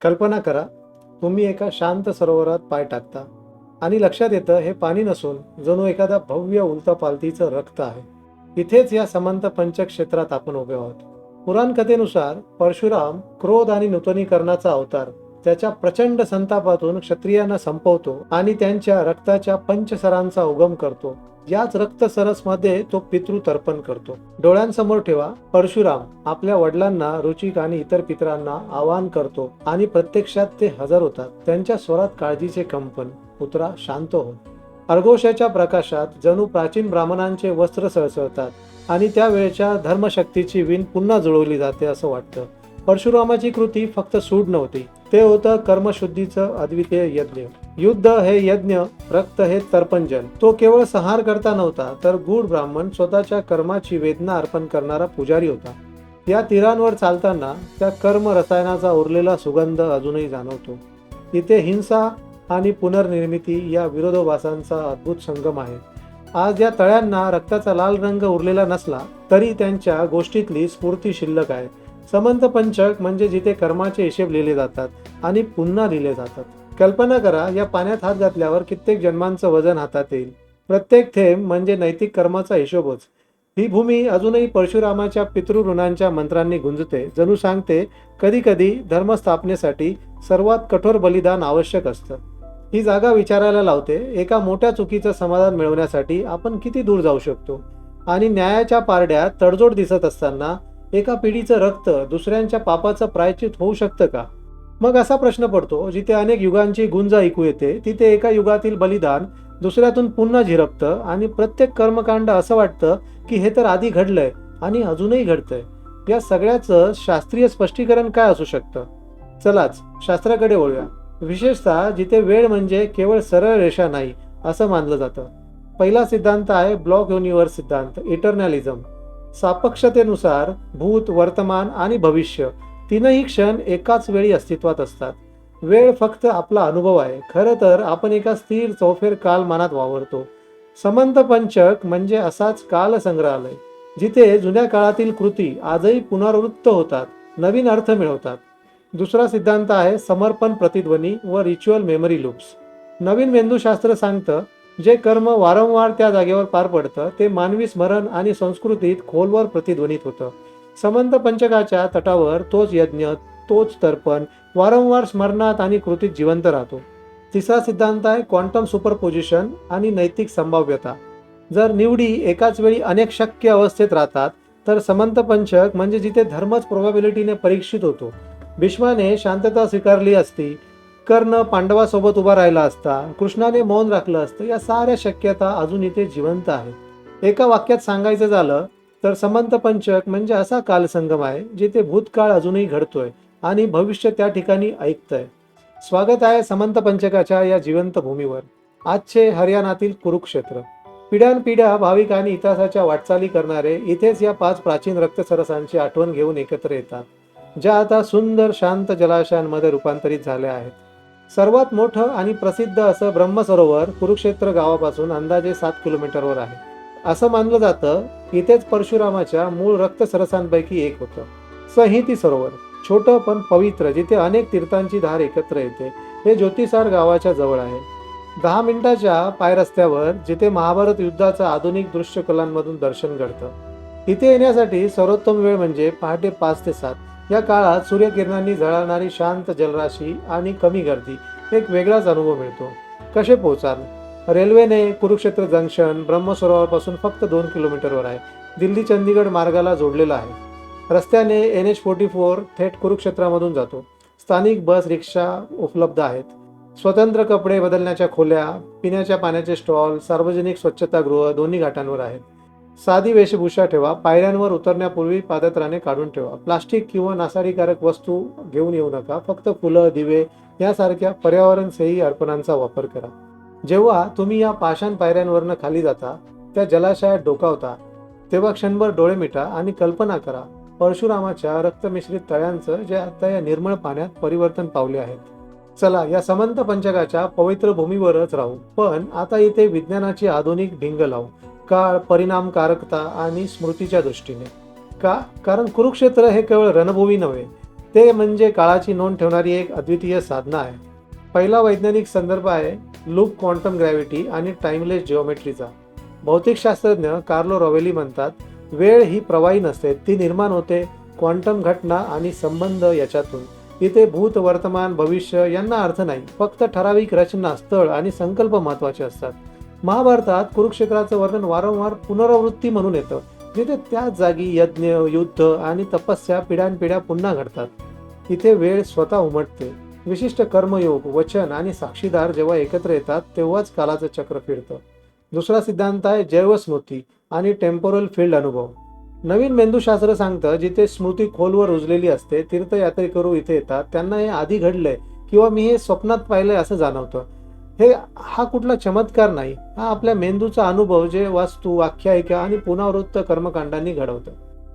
कल्पना करा, तुम्ही एका शांत सरोवरात पाय टाकता आणि लक्षात येतं हे पाणी नसून जणू एखादा भव्य उलथापालथीचं रक्त आहे. इथेच या समंत पंचक्षेत्रात आपण उभे आहोत. पुराण कथेनुसार परशुराम क्रोध आणि नूतनीकरणाचा अवतार त्याच्या प्रचंड संतापातून क्षत्रियांना संपवतो आणि त्यांच्या रक्ताच्या पंचसरांचा उगम करतो. याच रक्तसरसमध्ये तो पितृ तर्पण करतो. डोळ्यांसमोर ठेवा, परशुराम आपल्या वडिलांना, रुचिक आणि इतर पितरांना आवाहन करतो आणि प्रत्यक्षात ते हजर होतात. त्यांच्या स्वरात काळजीचे कंपन. पुत्रा, शांत हो. अर्घोषाच्या प्रकाशात जणू प्राचीन ब्राह्मणांचे वस्त्र सळसळतात आणि त्यावेळच्या धर्मशक्तीची वीण पुन्हा जुळवली जाते असं वाटतं. परशुरामाची कृती फक्त सूड नव्हती, ते होतं कर्मशुद्धीचं अद्वितीय यज्ञ. युद्ध हे यज्ञ, रक्त हे तर्पणजल. तो केवळ संहार करता नव्हता, तर गूढ ब्राह्मण स्वतःच्या कर्माची वेदना अर्पण करणारा पुजारी होता. या तीरांवर चालताना त्या कर्म रसायनाचा उरलेला सुगंध अजूनही जाणवतो. इथे हिंसा आणि पुनर्निर्मिती या विरोधाभासांचा अद्भुत संगम आहे. आज या तळ्यांना रक्ताचा लाल रंग उरलेला नसला तरी त्यांच्या गोष्टीतली स्फूर्ती शिल्लक आहे. समंत पंचक म्हणजे जिथे कर्माचे हिशेब लिहिले जातात आणि पुन्हा लिहिले जातात. कल्पना करा, या पाण्यात हात घातल्यावर कित्येक जन्मांचं वजन हातात येईल. प्रत्येक थेंब म्हणजे नैतिक कर्माचा हिशोबच. ही भूमी अजूनही परशुरामाच्या पितृऋणांच्या मंत्रांनी गुंजते. जणू सांगते, कधी कधी धर्मस्थापनेसाठी सर्वात कठोर बलिदान आवश्यक असतं. ही जागा विचारायला लावते, एका मोठ्या चुकीचं समाधान मिळवण्यासाठी आपण किती दूर जाऊ शकतो. आणि न्यायाच्या पारड्यात तडजोड दिसत असताना एका पिढीचं रक्त दुसऱ्यांच्या पापाचं प्रायश्चित होऊ शकतं का? मग असा प्रश्न पडतो, जिथे अनेक युगांची गुंज ऐकू येते तिथे एका युगातील बलिदान दुसऱ्यातून पुन्हा झिरपतं आणि प्रत्येक कर्मकांड असं वाटतं की हे तर आधी घडलंय आणि अजूनही घडतंय. या सगळ्याचं शास्त्रीय स्पष्टीकरण काय असू शकतं? चलाच शास्त्राकडे वळूया. विशेषतः जिथे वेळ म्हणजे केवळ सरळ रेषा नाही असं मानलं जातं. पहिला सिद्धांत आहे ब्लॉक युनिव्हर्स सिद्धांत, इटर्नॅलिझम. सापेक्षतेनुसार भूत, वर्तमान आणि भविष्य तीनही क्षण एकाच वेळी अस्तित्वात असतात. वेळ फक्त आपला अनुभव आहे. खरं तर आपण एका स्थिर चौफेर कालमानात वावरतो. समंत पंचक म्हणजे असाच काल संग्रहालय, जिथे जुन्या काळातील कृती आजही पुनरावृत्त होतात, नवीन अर्थ मिळवतात. दुसरा सिद्धांत आहे समर्पण प्रतिध्वनी व रिच्युअल मेमरी लूप्स. नवीन मेंदूशास्त्र सांगतं, जे कर्म वारंवार त्या जागेवर पार पडतं ते मानवी स्मरण आणि संस्कृतीत खोलवर प्रतिध्वनित होतं. समंत पंचकाच्या तटावर तोच यज्ञ, तोच तर्पण वारंवार स्मरणात आणि कृतीत जिवंत राहतो. तिसरा सिद्धांत आहे क्वांटम सुपरपोजिशन आणि नैतिक संभाव्यता. जर निवडी एकाच वेळी अनेक शक्य अवस्थेत राहतात तर समंत पंचक म्हणजे जिथे धर्मच प्रोबॅबिलिटीने परीक्षित होतो. भीष्माने शांतता स्वीकारली असती, कर्ण पांडवासोबत उभा राहिला असता, कृष्णाने मौन राखलं असतं, या साऱ्या शक्यता अजून इथे जिवंत आहेत. एका वाक्यात सांगायचं झालं तर समंत पंचक म्हणजे असा कालसंगम आहे जिथे भूतकाळ अजूनही घडतोय आणि भविष्य त्या ठिकाणी ऐकतंय. स्वागत आहे समंत पंचकाच्या या जिवंत भूमीवर. आजचे हरियाणातील कुरुक्षेत्र. पिढ्यानपिढ्या भाविक आणि इतिहासाच्या वाटचाली करणारे इथेच या 5 प्राचीन रक्तसरसांची आठवण घेऊन एकत्र येतात, ज्या आता सुंदर शांत जलाशयांमध्ये रूपांतरित झाल्या आहेत. सर्वात मोठं आणि प्रसिद्ध असं ब्रह्मसरोवर कुरुक्षेत्र गावापासून अंदाजे 7 किलोमीटरवर आहे. असं मानलं जातं इथेच परशुरामाच्या मूळ रक्तसरसांपैकी एक होतं. संहिती सरोवर, छोटं पण पवित्र, जिथे अनेक तीर्थांची धार एकत्र येते, हे ज्योतिसार गावाच्या जवळ आहे. 10 मिनिटाच्या पायरस्त्यावर, जिथे महाभारत युद्धाचं आधुनिक दृश्य कलांमधून दर्शन घडतं. इथे येण्यासाठी सर्वोत्तम वेळ म्हणजे पहाटे 5 ते 7. या काळात सूर्यकिरणांनी झळाळणारी शांत जलराशी आणि कमी गर्दी, एक वेगळाच अनुभव मिळतो. कसे पोहोचाल? रेल्वेने कुरुक्षेत्र जंक्शन ब्रह्मसरोवरापासून फक्त 2 किलोमीटरवर आहे. दिल्ली चंदीगड मार्गाला जोडलेला आहे. रस्त्याने NH44 थेट कुरुक्षेत्रामधून जातो. स्थानिक बस, रिक्षा उपलब्ध आहेत. स्वतंत्र कपडे बदलण्याच्या खोल्या, पिण्याच्या पाण्याचे स्टॉल, सार्वजनिक स्वच्छतागृह दोन्ही घाटांवर आहेत. साधी वेशभूषा ठेवा. पायऱ्यांवर उतरण्यापूर्वी पादत्राणे काढून ठेवा. प्लास्टिक किंवा नासाडीकारक वस्तू घेऊन येऊ नका. फक्त फुलं, दिवे यासारख्या पर्यावरणस्नेही अर्पणांचा वापर करा. जेव्हा तुम्ही या पाषाण पायऱ्यांवरनं खाली जाता, त्या जलाशयात डोकावता, तेव्हा क्षणभर डोळे मिटा आणि कल्पना करा परशुरामाच्या रक्तमिश्रित तळ्यांचं, जे आता या निर्मळ पाण्यात परिवर्तन पावले आहेत. चला या समंत पंचकाच्या पवित्र भूमीवरच राहू, पण आता इथे विज्ञानाची आधुनिक भिंग लावू. काळ, परिणामकारकता आणि स्मृतीच्या दृष्टीने. का? कारण कुरुक्षेत्र हे केवळ रणभूमी नव्हे, ते म्हणजे काळाची नोंद ठेवणारी एक अद्वितीय साधना आहे. पहिला वैज्ञानिक संदर्भ आहे लूप क्वांटम ग्रॅव्हिटी आणि टाइमलेस जिओमेट्रीचा. भौतिकशास्त्रज्ञ कार्लो रॉवेली म्हणतात, वेळ ही प्रवाही नसते, ती निर्माण होते क्वांटम घटना आणि संबंध याच्यातून. इथे भूत, वर्तमान, भविष्य यांना अर्थ नाही, फक्त ठराविक रचना, स्थळ आणि संकल्प महत्वाचे असतात. महाभारतात कुरुक्षेत्राचं वर्णन वारंवार पुनरावृत्ती म्हणून येतं, जिथे त्याच जागी यज्ञ, युद्ध आणि तपस्या पिढ्यानपिढ्या पुन्हा घडतात. इथे वेळ स्वतः उमटते. विशिष्ट कर्मयोग, वचन आणि साक्षीदार जेव्हा एकत्र येतात तेव्हाच कालाचं चक्र फिरतं. दुसरा सिद्धांत आहे जैवस्मृती आणि टेम्पोरल फील्ड अनुभव. नवीन मेंदूशास्त्र सांगतं, जिथे स्मृती खोलवर रुजलेली असते, तीर्थयात्रेकरू इथे येतात, त्यांना हे आधी घडलंय किंवा मी हे स्वप्नात पाहिलंय असं जाणवतं. हा कुठला चमत्कार नाही, हा आपल्या मेंदूचा अनुभव जे वास्तू, आख्यायिका आणि पुनरावृत्त कर्मकांडांनी घडवतं.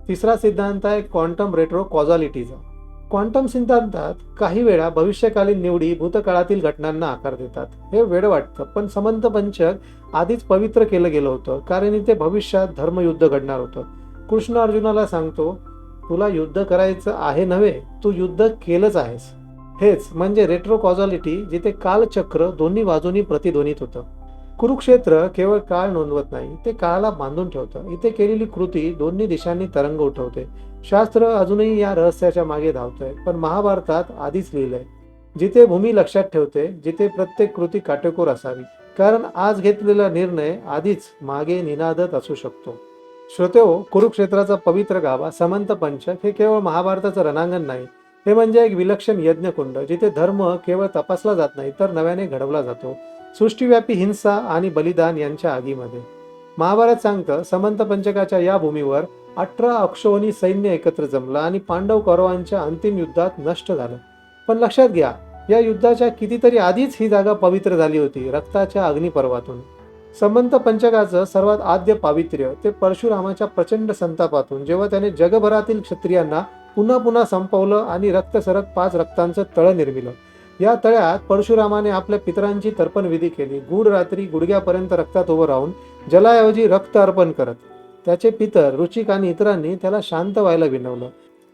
तिसरा सिद्धांत आहे क्वांटम रेट्रो कॉझॅलिटीचा. क्वांटम सिद्धांतात काही वेळा भविष्यकालीन निवडी भूतकाळातील घटनांना आकार देतात. हे वेड वाटतं, पण समंत पंचक आधीच पवित्र केलं गेलं होतं, कारण इथे भविष्यात धर्मयुद्ध घडणार होतं. कृष्ण अर्जुनाला सांगतो, तुला युद्ध करायचं आहे नव्हे, तू युद्ध केलंच आहेस. हेच म्हणजे रेट्रो कॉझॅलिटी, जिथे कालचक्र दोन्ही बाजूनी प्रतिध्वनित होतं. कुरुक्षेत्र केवळ काळ नोंदवत नाही, ते काळाला बांधून ठेवतं. इथे केलेली कृती दोन्ही दिशांनी तरंग उठवते. शास्त्र अजूनही या रहस्याच्या मागे धावतंय, पण महाभारतात आधीच लिहिलंय, जिथे भूमी लक्षात ठेवते, जिथे प्रत्येक कृती काटेकोर असावी, कारण आज घेतलेला निर्णय आधीच मागे निनादत असू शकतो. श्रोतेहो, कुरुक्षेत्राचा पवित्र गाभा समंत पंचक हे केवळ महाभारताचं रणांगण नाही, हे म्हणजे एक विलक्षण यज्ञकुंड, जिथे धर्म केवळ तपासला जात नाही तर नव्याने घडवला जातो, सृष्टीव्यापी हिंसा आणि बलिदान यांच्या आगीमध्ये. महाभारत सांगतं, समंत पंचकाच्या या भूमीवर 18 अक्षौहिणी सैन्य एकत्र जमलं आणि पांडव कौरवांच्या अंतिम युद्धात नष्ट झालं. पण लक्षात घ्या, या युद्धाच्या कितीतरी आधीच ही जागा पवित्र झाली होती, रक्ताच्या अग्निपर्वातून. समंत पंचकाचं सर्वात आद्य पावित्र्य ते परशुरामाच्या प्रचंड संतापातून, जेव्हा त्याने जगभरातील क्षत्रियांना पुन्हा पुन्हा संपवलं आणि रक्तसरक 5 रक्तांचं तळं निर्मिलं. या तळ्यात परशुरामाने आपल्या पितरांची तर्पणविधी केली. गूढ रात्री गुडघ्यापर्यंत रक्तात उभं राहून जलाऐवजी रक्त अर्पण करत त्याचे पितर रुचिक आणि इतरांनी त्याला शांत व्हायला विनवलं.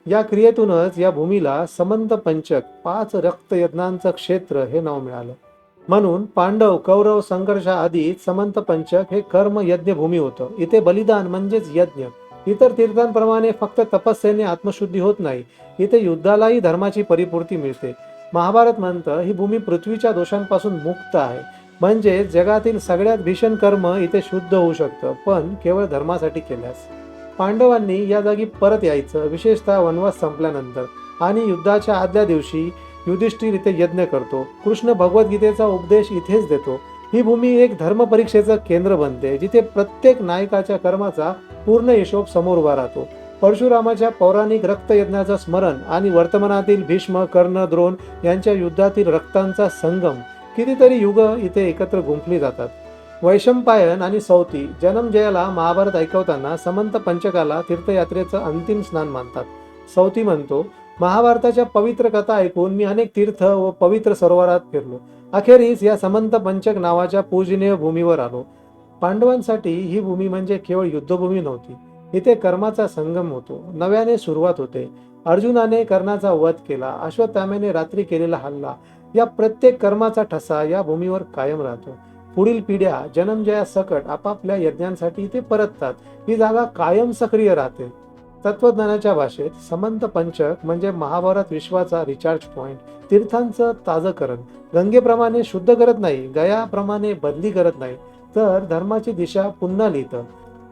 या क्रियेतूनच या भूमीला समंत पंचक, 5 रक्तयज्ञांचं क्षेत्र हे नाव मिळालं. म्हणून पांडव कौरव संघर्षाआधी समंत पंचक हे कर्म यज्ञ भूमी होतं. इथे बलिदान म्हणजेच यज्ञ. इतर तीर्थांप्रमाणे फक्त तपस्येने आत्मशुद्धी होत नाही, इथे युद्धालाही धर्माची परिपूर्ती मिळते. महाभारत म्हणतं, ही भूमी पृथ्वीच्या दोषांपासून मुक्त आहे, म्हणजे जगातील सगळ्यात भीषण कर्म इथे शुद्ध होऊ शकतं, पण केवळ धर्मासाठी केल्यास. पांडवांनी या जागी परत यायचं, विशेषतः वनवास संपल्यानंतर. आणि युद्धाच्या आदल्या दिवशी युधिष्ठिर इथे यज्ञ करतो. कृष्ण भगवद्गीतेचा उपदेश इथेच देतो. ही भूमी एक धर्मपरीक्षेचं केंद्र बनते, जिथे प्रत्येक नायकाच्या कर्माचा पूर्ण हिशोब समोर उभा राहतो. परशुरामाच्या पौराणिक रक्तयज्ञाचं स्मरण आणि वर्तमानातील भीष्म, कर्ण, द्रोण यांच्या युद्धातील रक्तांचा संगम, कितीतरी युग इथे एकत्र गुंफली जातात. वैशंपायन आणि सौती जन्मजयाला महाभारत ऐकवताना समंत पंचकाला तीर्थयात्रेचं अंतिम स्नान मानतात. सौती म्हणतो, महाभारताच्या पवित्र कथा ऐकून मी अनेक तीर्थ व पवित्र सरोवरात फिरलो. अखेरीस या समंत पंचक नावाच्या पूजनीय भूमीवर आलो. पांडवांसाठी ही भूमी म्हणजे केवळ युद्धभूमी नव्हती, इथे कर्माचा संगम होतो, नव्याने सुरुवात होते. अर्जुनाने कर्णाचा वध केला, अश्वत्थाम्याने रात्री केलेला हल्ला, या प्रत्येक कर्माचा ठसा या भूमीवर कायम राहतो. पुढील पिढ्या जन्मजया सकट आपापल्या यज्ञांसाठी इथे परततात. ही जागा कायम सक्रिय राहते. तत्वज्ञानाच्या भाषेत समंत पंचक म्हणजे महाभारत विश्वाचा रिचार्ज पॉइंट, तीर्थांचं ताजंकरण. गंगेप्रमाणे शुद्ध करत नाही, गयाप्रमाणे बदली करत नाही, तर धर्माची दिशा पुन्हा लिहितं.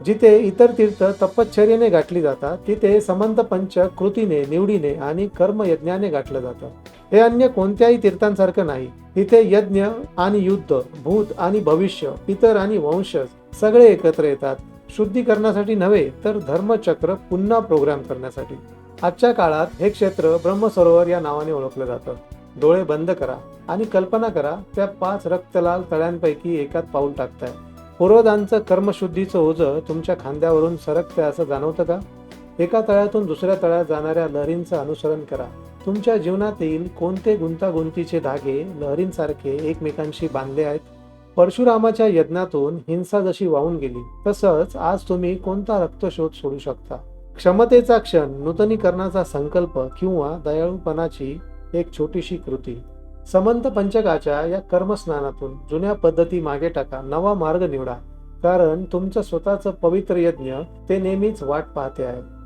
जिथे इतर तीर्थ तपश्चर्येने गाठली जातात, तिथे समंत पंचक कृतीने, निवडीने आणि कर्मयज्ञाने गाठलं जातं. हे अन्य कोणत्याही तीर्थांसारखं नाही. इथे यज्ञ आणि युद्ध, भूत आणि भविष्य, पितर आणि वंशज सगळे एकत्र येतात, शुद्धीकरणासाठी नव्हे तर धर्मचक्र पुन्हा प्रोग्राम करण्यासाठी. आजच्या काळात हे क्षेत्र ब्रह्मसरोवर या नावाने ओळखलं जातं. डोळे बंद करा आणि कल्पना करा, त्या 5 रक्तलाल तळ्यांपैकी एकात पाऊल टाकताय. पूर्वजांचं कर्मशुद्धीचं ओझं तुमच्या खांद्यावरून सरकतंय असं जाणवतं का? एका तळ्यातून दुसऱ्या तळ्यात जाणाऱ्या लहरींचं अनुसरण करा. तुमच्या जीवनातील कोणते गुंतागुंतीचे धागे लहरींसारखे एकमेकांशी बांधले आहेत? परशुरामाच्या यज्ञातून हिंसा जशी वाहून गेली, तसंच आज तुम्ही कोणता रक्तशोध सोडू शकता? क्षमतेचा क्षण, नूतनीकरणाचा संकल्प किंवा दयाळूपणाची एक छोटीशी कृती. समंत पंचकाच्या या कर्मस्नानातून जुन्या पद्धती मागे टाका, नवा मार्ग निवडा. कारण तुमचं स्वतःचं पवित्र यज्ञ ते नेहमीच वाट पाहते आहे.